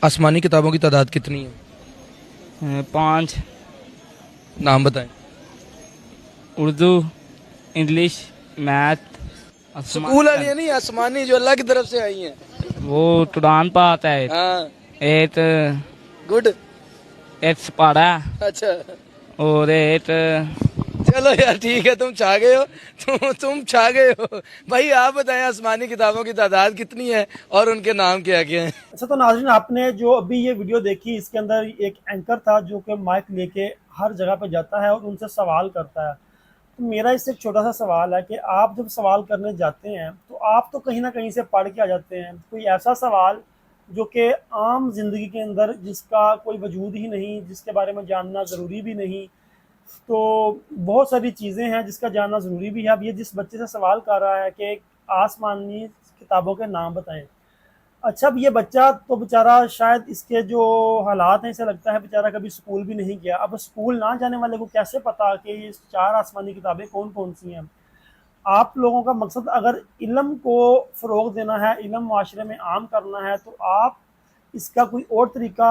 आसमानी किताबों की तादाद कितनी है? 5। नाम बताएं। Urdu, English, math. स्कूल वाली है नहीं, आसमानी जो अल्लाह की तरफ से आई हैं। वो कुरान पर आता है। हाँ, एक गुड। एक सपाड़ा अच्छा, और एक चलो यार ठीक है, तुम छा गए हो। तुम छा गए हो। भाई आप बताएं आसमानी किताबों की तादाद कितनी है और उनके नाम क्या क्या हैं? अच्छा, तो नाज़रीन, आपने जो अभी ये वीडियो देखी, इसके अंदर एक एंकर था जो कि माइक लेके हर जगह पे जाता है और उनसे सवाल करता है। तो मेरा इससे एक छोटा सा सवाल है कि आप जब सवाल करने जाते हैं तो आप तो कहीं ना कहीं से पढ़ के आ जाते हैं, कोई ऐसा सवाल जो कि आम जिंदगी के अंदर जिसका कोई वजूद ही नहीं, जिसके बारे में जानना ज़रूरी भी नहीं। तो बहुत सारी चीज़ें हैं जिसका जानना ज़रूरी भी है। अब ये जिस बच्चे से सवाल कर रहा है कि आसमानी किताबों के नाम बताएं, अच्छा, अब ये बच्चा तो बेचारा, शायद इसके जो हालात हैं, इसे लगता है बेचारा कभी स्कूल भी नहीं गया। अब स्कूल ना जाने वाले को कैसे पता कि ये 4 आसमानी किताबें कौन कौन सी हैं? आप लोगों का मकसद अगर इल्म को फ़रोग़ देना है, इल्म माशरे में आम करना है, तो आप इसका कोई और तरीका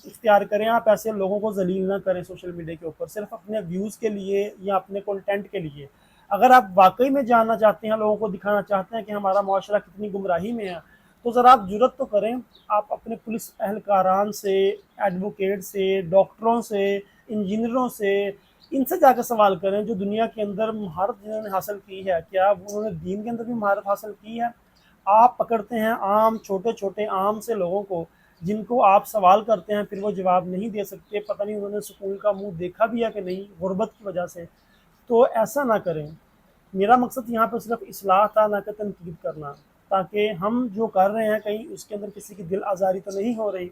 इख्तियार करें। आप ऐसे लोगों को जलील ना करें सोशल मीडिया के ऊपर सिर्फ अपने व्यूज़ के लिए या अपने कंटेंट के लिए। अगर आप वाकई में जानना चाहते हैं, लोगों को दिखाना चाहते हैं कि हमारा माशरा कितनी गुमराही में है, तो ज़रा आप जुर्रत तो करें। आप अपने पुलिस एहलकारान से, एडवोकेट से, डॉक्टरों से, इंजीनियरों से, इनसे जाकर सवाल करें जो दुनिया के अंदर महारत जिन्होंने हासिल की है। क्या उन्होंने दीन के अंदर भी महारत हासिल की है? आप पकड़ते हैं आम छोटे छोटे आम से लोगों को, जिनको आप सवाल करते हैं, फिर वो जवाब नहीं दे सकते, पता नहीं उन्होंने स्कूल का मुंह देखा भी है कि नहीं, गुर्बत की वजह से। तो ऐसा ना करें। मेरा मकसद यहाँ पर सिर्फ इस्लाह था, ना कि तनकीद करना, ताकि हम जो कर रहे हैं कहीं उसके अंदर किसी की दिल आज़ारी तो नहीं हो रही।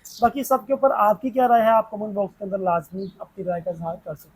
बाकी सबके ऊपर आपकी क्या राय है, आप कमेंट बॉक्स के अंदर लाजमी अपनी राय का इजहार कर सकते हैं।